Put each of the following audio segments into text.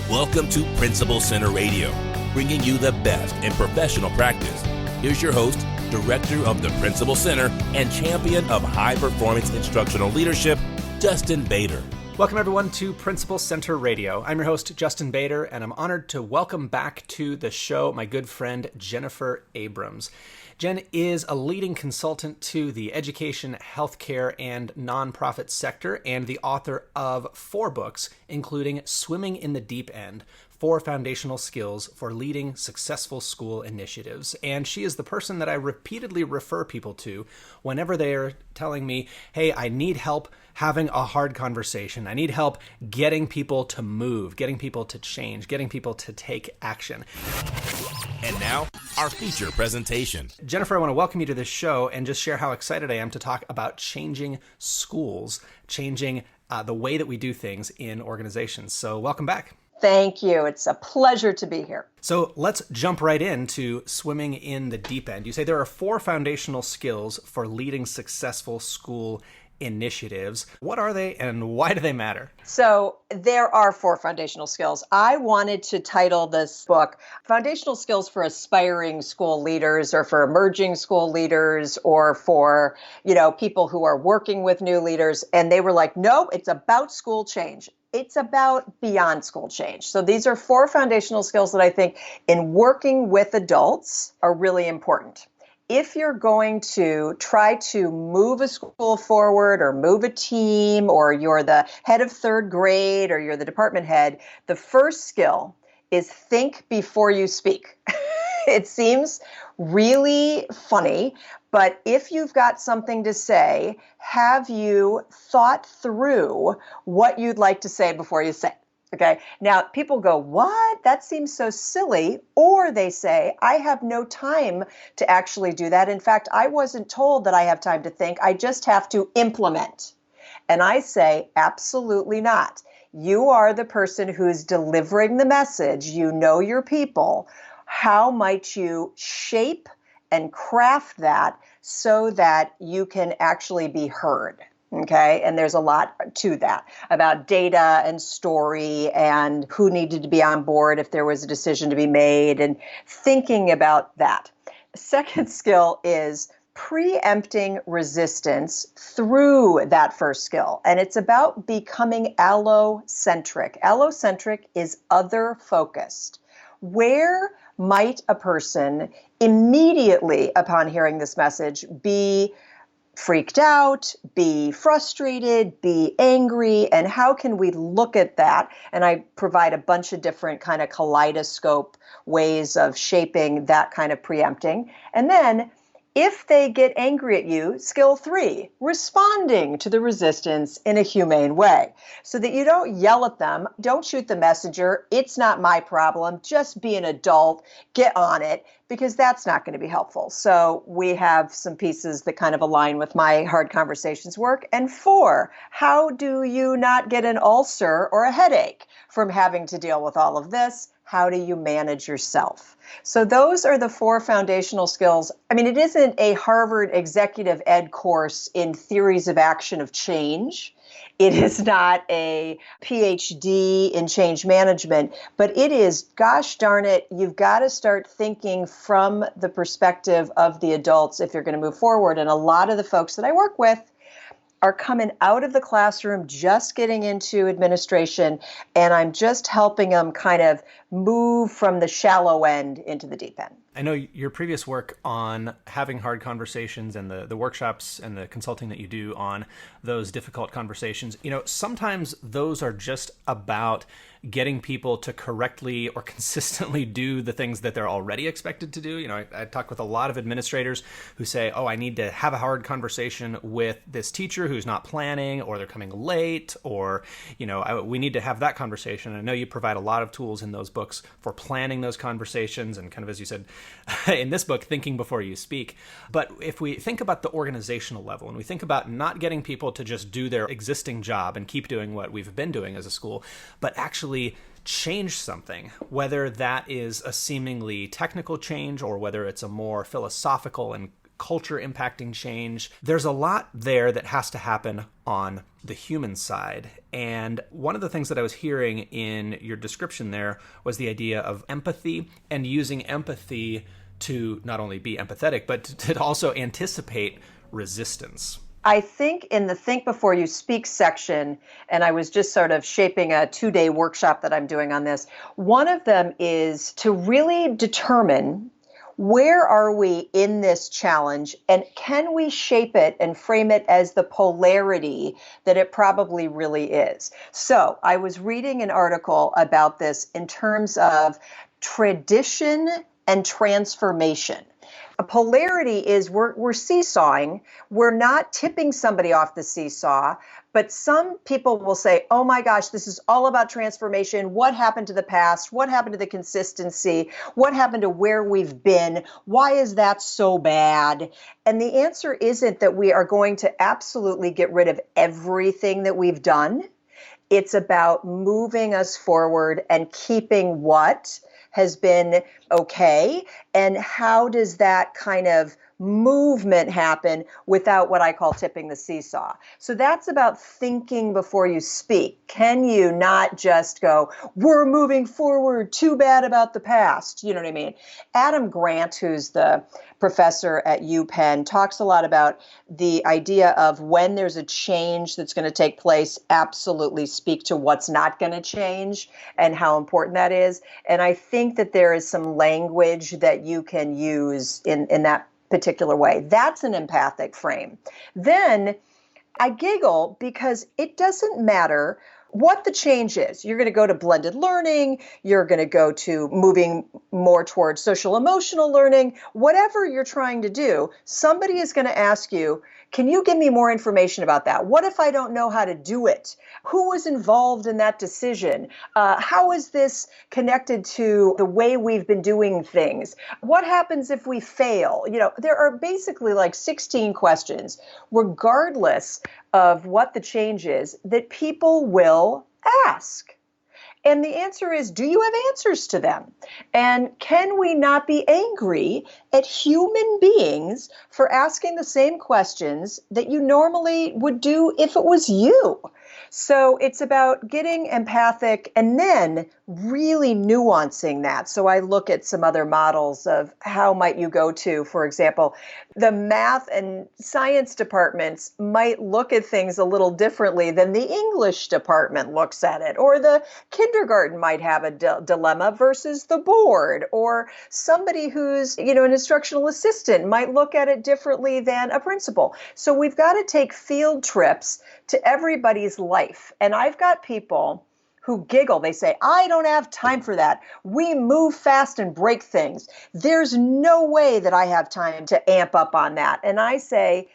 Welcome to Principal Center Radio, bringing you the best in professional practice. Here's your host, Director of the Principal Center and Champion of High Performance Instructional Leadership, Justin Bader. Welcome everyone to Principal Center Radio. I'm your host, Justin Bader, and I'm honored to welcome back to the show my good friend, Jennifer Abrams. Jen is a leading consultant to the education, healthcare, and nonprofit sector, and the author of 4 books, including Swimming in the Deep End, 4 Foundational Skills for Leading Successful School Initiatives. And she is the person that I repeatedly refer people to whenever they are telling me, hey, I need help having a hard conversation. I need help getting people to move, getting people to change, getting people to take action. And now, our feature presentation. Jennifer, I want to welcome you to this show and just share how excited I am to talk about changing schools, changing the way that we do things in organizations. So welcome back. Thank you. It's a pleasure to be here. So let's jump right into swimming in the deep end. You say there are 4 foundational skills for leading successful school initiatives. What are they and why do they matter? So there are 4 foundational skills. I wanted to title this book Foundational Skills for Aspiring School Leaders, or for emerging school leaders, or for, people who are working with new leaders. And they were like, no, it's about school change. It's about beyond school change. So these are 4 foundational skills that I think in working with adults are really important. If you're going to try to move a school forward or move a team, or you're the head of 3rd grade or you're the department head, the first skill is think before you speak. It seems really funny, but if you've got something to say, have you thought through what you'd like to say before you say it? Okay. Now, people go, what? That seems so silly. Or they say, I have no time to actually do that. In fact, I wasn't told that I have time to think. I just have to implement. And I say, absolutely not. You are the person who's delivering the message. You know your people. How might you shape and craft that so that you can actually be heard? Okay, and there's a lot to that about data and story and who needed to be on board if there was a decision to be made, and thinking about that. Second skill is preempting resistance through that first skill. And it's about becoming allocentric. Allocentric is other focused. Where might a person immediately upon hearing this message be freaked out, be frustrated, be angry, and how can we look at that? And I provide a bunch of different kind of kaleidoscope ways of shaping that kind of preempting. And then if they get angry at you, skill 3, responding to the resistance in a humane way, so that you don't yell at them, don't shoot the messenger, it's not my problem, just be an adult, get on it, because that's not going to be helpful. So we have some pieces that kind of align with my hard conversations work. And 4, how do you not get an ulcer or a headache from having to deal with all of this? How do you manage yourself? So those are the 4 foundational skills. I mean, it isn't a Harvard executive ed course in theories of action of change. It is not a PhD in change management, but it is, gosh darn it, you've got to start thinking from the perspective of the adults if you're going to move forward. And a lot of the folks that I work with are coming out of the classroom, just getting into administration, and I'm just helping them kind of move from the shallow end into the deep end. I know your previous work on having hard conversations and the workshops and the consulting that you do on those difficult conversations, sometimes those are just about getting people to correctly or consistently do the things that they're already expected to do. I talk with a lot of administrators who say, I need to have a hard conversation with this teacher who's not planning, or they're coming late, or, we need to have that conversation. I know you provide a lot of tools in those books for planning those conversations and kind of, as you said, in this book, thinking before you speak. But if we think about the organizational level and we think about not getting people to just do their existing job and keep doing what we've been doing as a school, but actually change something, whether that is a seemingly technical change or whether it's a more philosophical and culture impacting change. There's a lot there that has to happen on the human side. And one of the things that I was hearing in your description there was the idea of empathy, and using empathy to not only be empathetic, but to also anticipate resistance. I think in the Think Before You Speak section, and I was just sort of shaping a 2-day workshop that I'm doing on this, one of them is to really determine where are we in this challenge, and can we shape it and frame it as the polarity that it probably really is. So I was reading an article about this in terms of tradition and transformation. A polarity is we're seesawing. We're not tipping somebody off the seesaw, but some people will say, oh my gosh, this is all about transformation. What happened to the past? What happened to the consistency? What happened to where we've been? Why is that so bad? And the answer isn't that we are going to absolutely get rid of everything that we've done. It's about moving us forward and keeping what has been okay, and how does that kind of movement happen without what I call tipping the seesaw. So that's about thinking before you speak. Can you not just go, we're moving forward, too bad about the past? You know what I mean? Adam Grant, who's the professor at UPenn, talks a lot about the idea of when there's a change that's going to take place, absolutely speak to what's not going to change and how important that is. And I think that there is some language that you can use in that particular way. That's an empathic frame. Then I giggle because it doesn't matter what the change is. You're going to go to blended learning. You're going to go to moving more towards social emotional learning. Whatever you're trying to do, somebody is going to ask you, can you give me more information about that? What if I don't know how to do it? Who was involved in that decision? How is this connected to the way we've been doing things? What happens if we fail? You know, there are basically like 16 questions, regardless of what the change is, that people will ask. And the answer is, do you have answers to them? And can we not be angry at human beings for asking the same questions that you normally would do if it was you? So it's about getting empathic and then really nuancing that. So I look at some other models of how might you go to, for example, the math and science departments might look at things a little differently than the English department looks at it, or the kindergarten might have a dilemma versus the board, or somebody who's, an instructional assistant might look at it differently than a principal. So we've got to take field trips to everybody's life. And I've got people who giggle. They say, I don't have time for that. We move fast and break things. There's no way that I have time to amp up on that. And I say,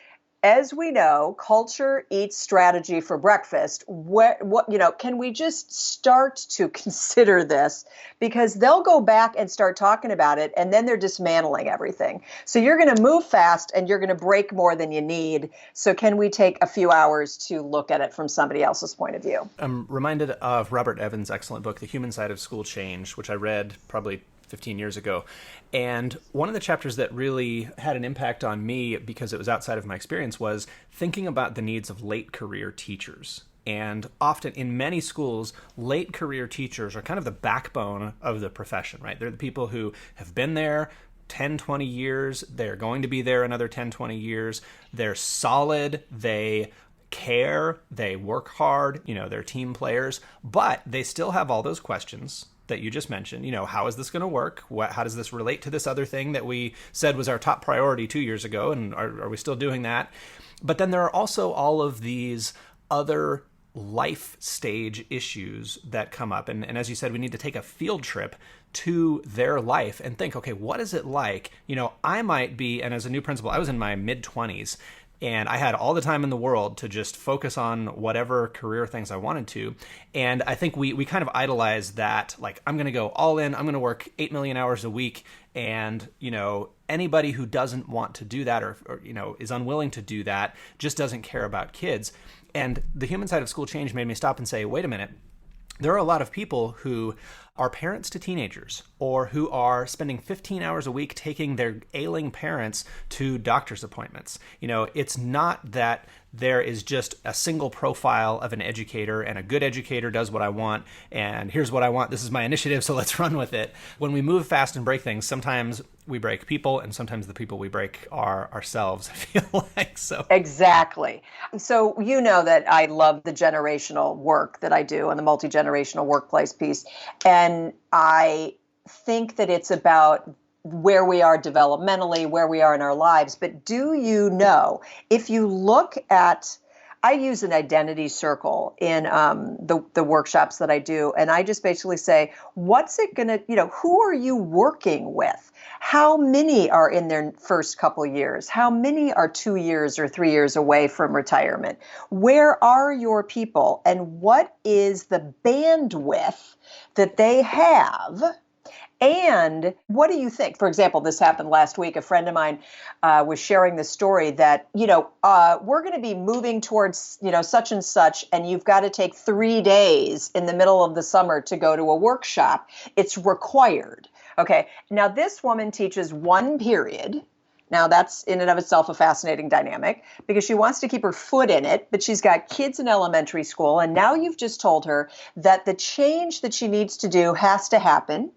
as we know, culture eats strategy for breakfast. Can we just start to consider this? Because they'll go back and start talking about it, and then they're dismantling everything. So you're going to move fast, and you're going to break more than you need. So can we take a few hours to look at it from somebody else's point of view? I'm reminded of Robert Evans' excellent book, The Human Side of School Change, which I read probably 15 years ago. And one of the chapters that really had an impact on me because it was outside of my experience was thinking about the needs of late career teachers. And often in many schools, late career teachers are kind of the backbone of the profession, right? They're the people who have been there 10, 20 years. They're going to be there another 10, 20 years. They're solid. They care. They work hard. They're team players. But they still have all those questions that you just mentioned. How is this going to work? How does this relate to this other thing that we said was our top priority 2 years ago? And are we still doing that? But then there are also all of these other life stage issues that come up. And as you said, we need to take a field trip to their life and think, okay, what is it like? I might be, and as a new principal, I was in my mid-20s, and I had all the time in the world to just focus on whatever career things I wanted to. And I think we kind of idolize that, like, I'm going to go all in, I'm going to work 8 million hours a week. And, anybody who doesn't want to do that or is unwilling to do that just doesn't care about kids. And the Human Side of School Change made me stop and say, wait a minute. There are a lot of people who are parents to teenagers or who are spending 15 hours a week taking their ailing parents to doctor's appointments. It's not that there is just a single profile of an educator and a good educator does what I want and here's what I want. This is my initiative, so let's run with it. When we move fast and break things, sometimes we break people and sometimes the people we break are ourselves, I feel like. So exactly. So you know that I love the generational work that I do and the multi-generational workplace piece. And I think that it's about where we are developmentally, where we are in our lives. But do you know, if you look at, I use an identity circle in the workshops that I do, and I just basically say, what's it going to, who are you working with? How many are in their first couple years? How many are 2 years or 3 years away from retirement? Where are your people? And what is the bandwidth that they have? And what do you think? For example, this happened last week. A friend of mine was sharing the story that, we're going to be moving towards, such and such, and you've got to take 3 days in the middle of the summer to go to a workshop. It's required. Okay. Now, this woman teaches one period. Now, that's in and of itself a fascinating dynamic because she wants to keep her foot in it, but she's got kids in elementary school. And now you've just told her that the change that she needs to do has to happen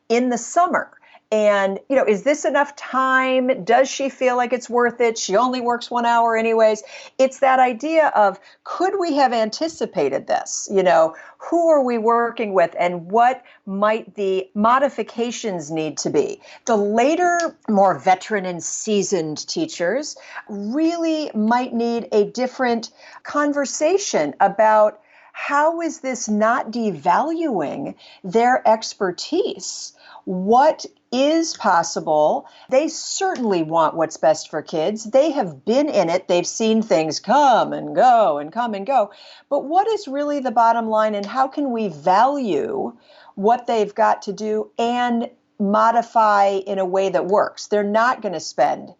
in the summer. And, is this enough time? Does she feel like it's worth it? She only works 1 hour anyways. It's that idea of, could we have anticipated this? Who are we working with and what might the modifications need to be? The later, more veteran and seasoned teachers really might need a different conversation about how is this not devaluing their expertise? What is possible? They certainly want what's best for kids. They have been in it. They've seen things come and go and come and go. But what is really the bottom line, and how can we value what they've got to do and modify in a way that works? They're not going to spend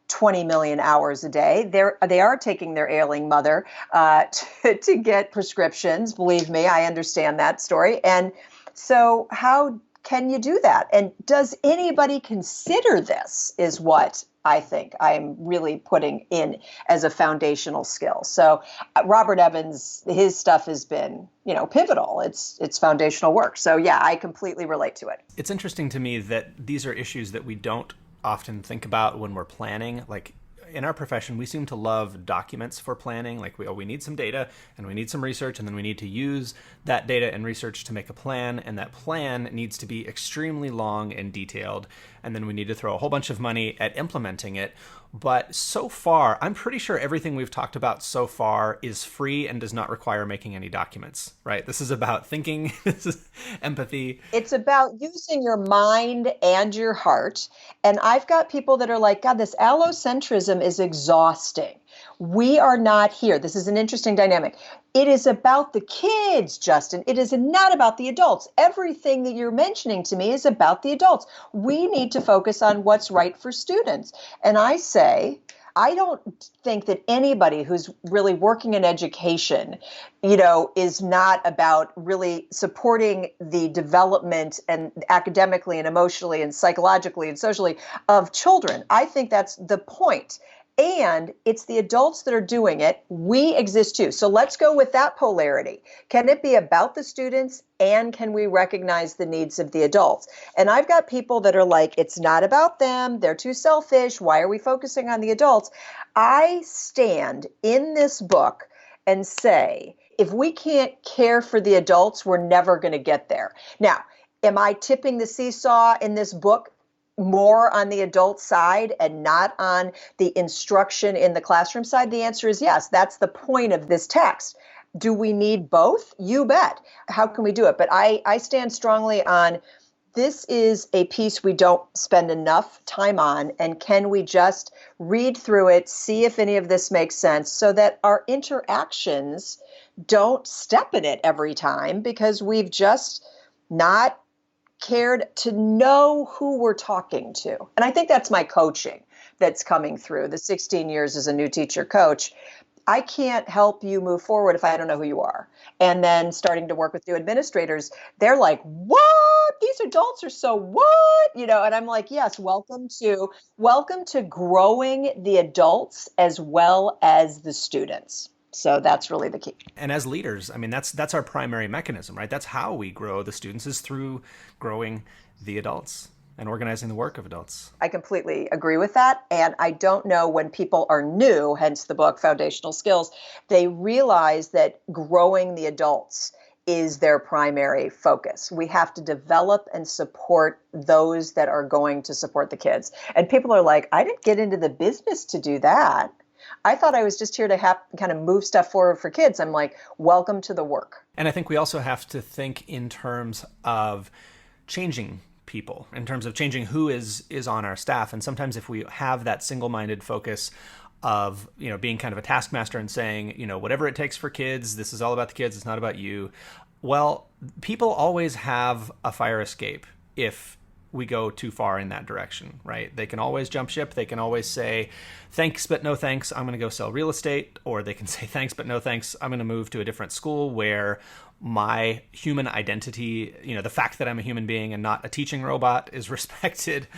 20 million hours a day. They are taking their ailing mother to get prescriptions. Believe me, I understand that story. And so how can you do that? And does anybody consider this is what I think I'm really putting in as a foundational skill. So Robert Evans, his stuff has been, pivotal. It's foundational work. So yeah, I completely relate to it. It's interesting to me that these are issues that we don't often think about when we're planning. Like in our profession, we seem to love documents for planning. Like we need some data and we need some research, and then we need to use that data and research to make a plan. And that plan needs to be extremely long and detailed. And then we need to throw a whole bunch of money at implementing it. But so far, I'm pretty sure everything we've talked about so far is free and does not require making any documents, right? This is about thinking, this is empathy. It's about using your mind and your heart. And I've got people that are like, God, this allocentrism is exhausting. We are not here. This is an interesting dynamic. It is about the kids, Justin. It is not about the adults. Everything that you're mentioning to me is about the adults. We need to focus on what's right for students. And I say, I don't think that anybody who's really working in education, is not about really supporting the development and academically and emotionally and psychologically and socially of children. I think that's the point. And it's the adults that are doing it. We exist too. So let's go with that polarity. Can it be about the students, and can we recognize the needs of the adults? And I've got people that are like, it's not about them. They're too selfish. Why are we focusing on the adults? I stand in this book and say, if we can't care for the adults, we're never going to get there. Now, am I tipping the seesaw in this book more on the adult side and not on the instruction in the classroom side? The answer is yes. That's the point of this text. Do we need both? You bet. How can we do it? But I stand strongly on, this is a piece we don't spend enough time on, and can we just read through it, see if any of this makes sense, so that our interactions don't step in it every time because we've just not cared to know who we're talking to. And I think that's my coaching that's coming through the 16 years as a new teacher coach. I can't help you move forward if I don't know who you are. And then starting to work with new administrators, they're like, what? these adults are so what? And I'm like, yes, welcome to growing the adults as well as the students. So that's really the key. And as leaders, I mean, that's our primary mechanism, right? That's how we grow the students, is through growing the adults and organizing the work of adults. I completely agree with that. And I don't know, when people are new, hence the book, Foundational Skills, they realize that growing the adults is their primary focus. We have to develop and support those that are going to support the kids. And people are like, I didn't get into the business to do that. I thought I was just here to kind of move stuff forward for kids. I'm like, welcome to the work. And I think we also have to think in terms of changing people, in terms of changing who is on our staff. And sometimes if we have that single-minded focus of, being kind of a taskmaster and saying, whatever it takes for kids, this is all about the kids, it's not about you. Well, people always have a fire escape if we go too far in that direction, right? They can always jump ship. They can always say, thanks, but no thanks, I'm going to go sell real estate. Or they can say, thanks, but no thanks, I'm going to move to a different school where my human identity, the fact that I'm a human being and not a teaching robot, is respected.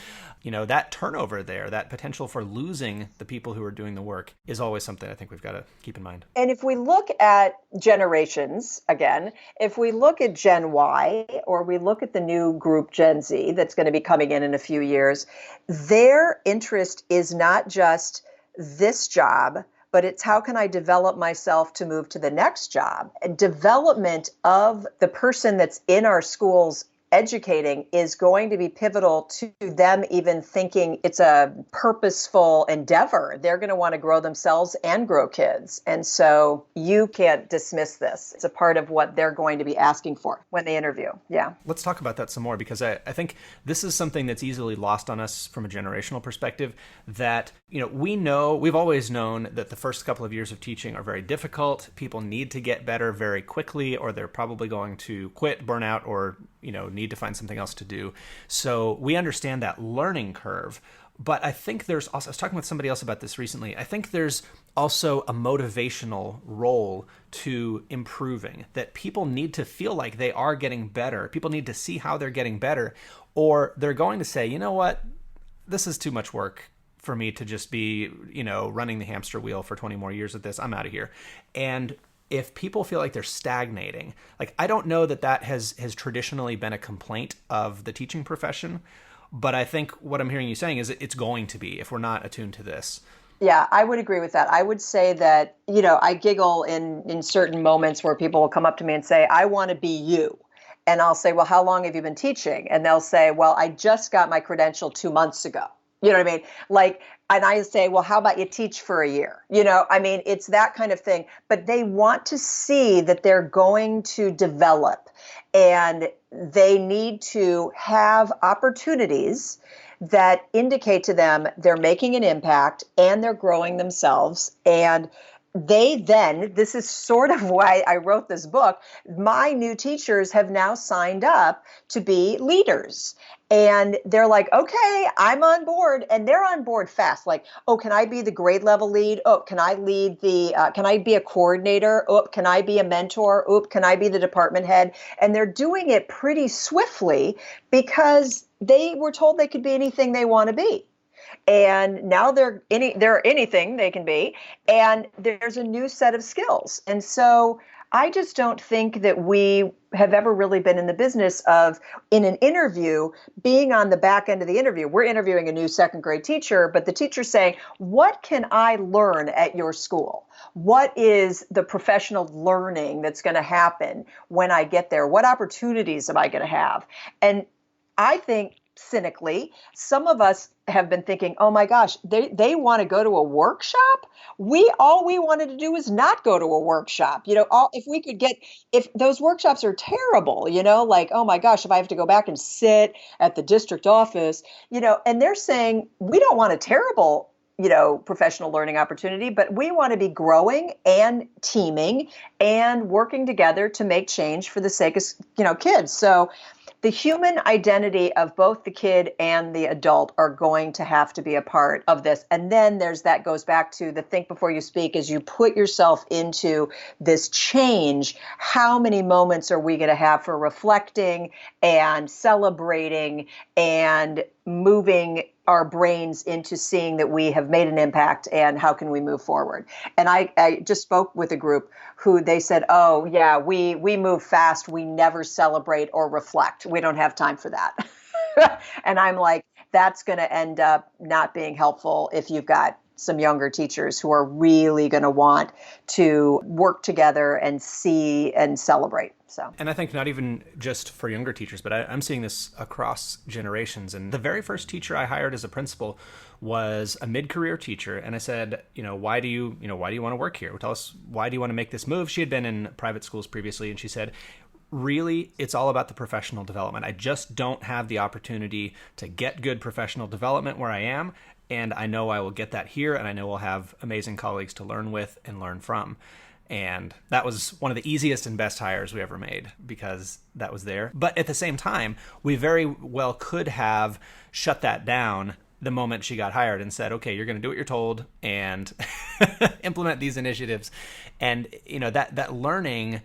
That turnover there, that potential for losing the people who are doing the work, is always something I think we've got to keep in mind. And if we look at generations, again, if we look at Gen Y, or we look at the new group Gen Z that's going to be coming in a few years, their interest is not just this job, but it's how can I develop myself to move to the next job? Development of the person that's in our schools educating is going to be pivotal to them even thinking it's a purposeful endeavor. They're going to want to grow themselves and grow kids. And so you can't dismiss this. It's a part of what they're going to be asking for when they interview. Yeah. Let's talk about that some more, because I think this is something that's easily lost on us from a generational perspective, that, we've always known that the first couple of years of teaching are very difficult. People need to get better very quickly, or they're probably going to quit, burn out, or need to find something else to do. So we understand that learning curve. But I think there's also, I was talking with somebody else about this recently, I think there's also a motivational role to improving, that people need to feel like they are getting better. People need to see how they're getting better, or they're going to say, you know what, this is too much work for me to just be, running the hamster wheel for 20 more years at this. I'm out of here. And if people feel like they're stagnating, like, I don't know that has traditionally been a complaint of the teaching profession, but I think what I'm hearing you saying is it's going to be, if we're not attuned to this. Yeah, I would agree with that. I would say that, I giggle in certain moments where people will come up to me and say, I want to be you. And I'll say, well, how long have you been teaching? And they'll say, well, I just got my credential 2 months ago. You know what I mean? And I say, well, how about you teach for a year? It's that kind of thing. But they want to see that they're going to develop, and they need to have opportunities that indicate to them they're making an impact and they're growing themselves. And this is sort of why I wrote this book. My new teachers have now signed up to be leaders. And they're like, okay, I'm on board. And they're on board fast. Like, oh, can I be the grade level lead? Oh, can I can I be a coordinator? Oh, can I be a mentor? Oh, can I be the department head? And they're doing it pretty swiftly because they were told they could be anything they want to be. And now they're anything they can be. And there's a new set of skills. And so I just don't think that we have ever really been in the business of, in an interview, being on the back end of the interview. We're interviewing a new second grade teacher, but the teacher's saying, what can I learn at your school? What is the professional learning that's going to happen when I get there? What opportunities am I going to have? And I think, cynically, some of us have been thinking, oh my gosh, they want to go to a workshop. All we wanted to do is not go to a workshop. If those workshops are terrible, like, oh my gosh, if I have to go back and sit at the district office, and they're saying, we don't want a terrible, professional learning opportunity, but we want to be growing and teaming and working together to make change for the sake of, kids. So the human identity of both the kid and the adult are going to have to be a part of this. And then that goes back to the think before you speak. As you put yourself into this change, how many moments are we going to have for reflecting and celebrating and moving our brains into seeing that we have made an impact and how can we move forward? And I just spoke with a group who they said, oh yeah, we move fast. We never celebrate or reflect. We don't have time for that. And I'm like, that's going to end up not being helpful if you've got some younger teachers who are really going to want to work together and see and celebrate. So, and I think not even just for younger teachers, but I'm seeing this across generations. And the very first teacher I hired as a principal was a mid-career teacher. And I said, why do you want to work here? Tell us, why do you want to make this move? She had been in private schools previously. And she said, really, it's all about the professional development. I just don't have the opportunity to get good professional development where I am. And I know I will get that here, and I know we'll have amazing colleagues to learn with and learn from. And that was one of the easiest and best hires we ever made because that was there. But at the same time, we very well could have shut that down the moment she got hired and said, okay, you're going to do what you're told and implement these initiatives. And, that learning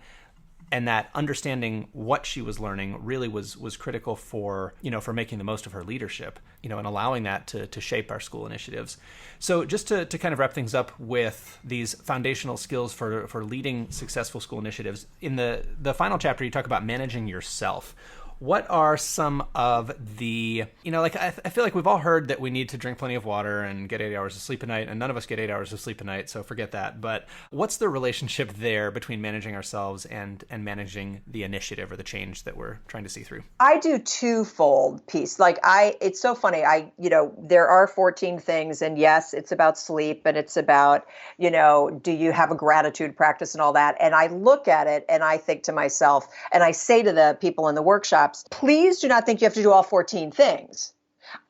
and that understanding what she was learning really was critical for making the most of her leadership, and allowing that to shape our school initiatives. So just to kind of wrap things up with these foundational skills for leading successful school initiatives, in the final chapter, you talk about managing yourself. What are some of the, I feel like we've all heard that we need to drink plenty of water and get 8 hours of sleep a night, and none of us get 8 hours of sleep a night, so forget that. But what's the relationship there between managing ourselves and managing the initiative or the change that we're trying to see through? I do twofold piece. It's so funny. There are 14 things, and yes, it's about sleep, and it's about, do you have a gratitude practice and all that? And I look at it and I think to myself, and I say to the people in the workshops, please do not think you have to do all 14 things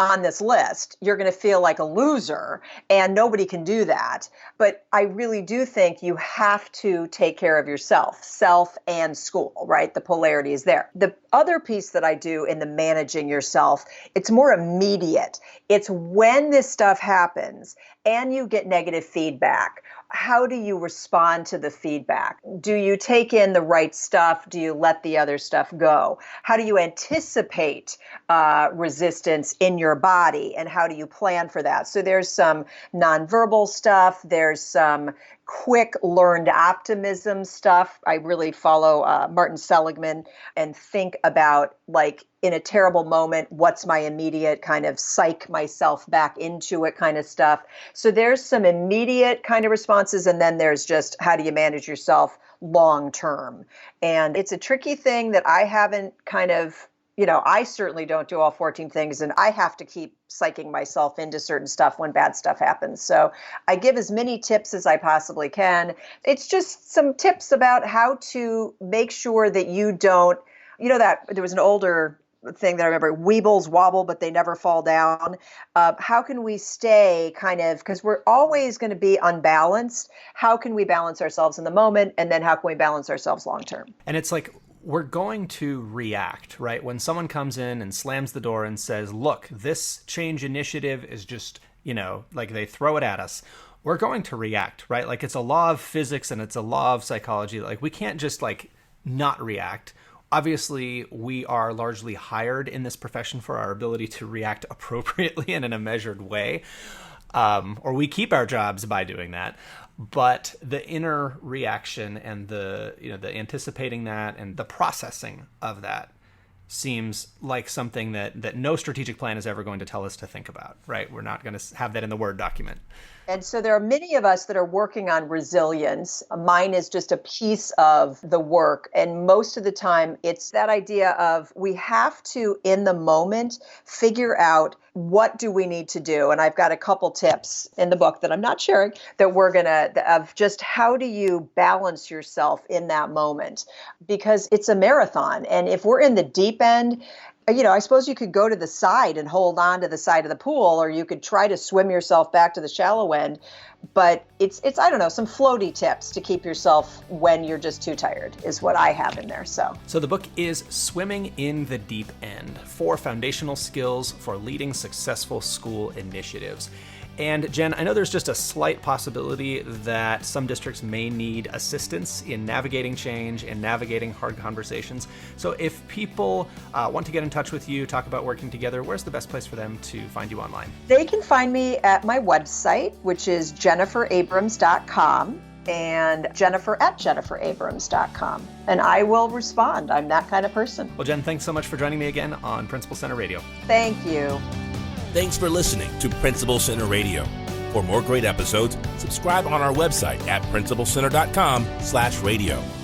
on this list. You're going to feel like a loser, and nobody can do that. But I really do think you have to take care of yourself, self and school, right? The polarity is there. The other piece that I do in the managing yourself, it's more immediate. It's when this stuff happens and you get negative feedback. How do you respond to the feedback? Do you take in the right stuff? Do you let the other stuff go? How do you anticipate resistance in your body, and how do you plan for that? So there's some nonverbal stuff. There's some quick learned optimism stuff. I really follow Martin Seligman and think about, in a terrible moment, what's my immediate kind of psych myself back into it kind of stuff. So there's some immediate kind of responses, and then there's just how do you manage yourself long term. And it's a tricky thing that I haven't kind of, I certainly don't do all 14 things, and I have to keep psyching myself into certain stuff when bad stuff happens. So I give as many tips as I possibly can. It's just some tips about how to make sure that you don't, that there was an older thing that I remember, weebles wobble, but they never fall down. How can we stay because we're always going to be unbalanced. How can we balance ourselves in the moment? And then how can we balance ourselves long term? And it's like, we're going to react, right? When someone comes in and slams the door and says, look, this change initiative is just, they throw it at us. We're going to react, right? It's a law of physics and it's a law of psychology. We can't just not react. Obviously, we are largely hired in this profession for our ability to react appropriately and in a measured way. Or we keep our jobs by doing that. But the inner reaction and the anticipating that and the processing of that seems like something that no strategic plan is ever going to tell us to think about, right? We're not going to have that in the Word document. And so there are many of us that are working on resilience. Mine is just a piece of the work. And most of the time, it's that idea of we have to, in the moment, figure out what do we need to do. And I've got a couple tips in the book that I'm not sharing that we're going to, of just how do you balance yourself in that moment? Because it's a marathon. And if we're in the deep end, I suppose you could go to the side and hold on to the side of the pool, or you could try to swim yourself back to the shallow end. But it's I don't know, some floaty tips to keep yourself when you're just too tired is what I have in there. So the book is Swimming in the Deep End: 4 Foundational Skills for Leading Successful School Initiatives. And Jen, I know there's just a slight possibility that some districts may need assistance in navigating change and navigating hard conversations. So if people want to get in touch with you, talk about working together, where's the best place for them to find you online? They can find me at my website, which is jenniferabrams.com, and jennifer@jenniferabrams.com. And I will respond. I'm that kind of person. Well, Jen, thanks so much for joining me again on Principal Center Radio. Thank you. Thanks for listening to Principal Center Radio. For more great episodes, subscribe on our website at principalcenter.com/radio.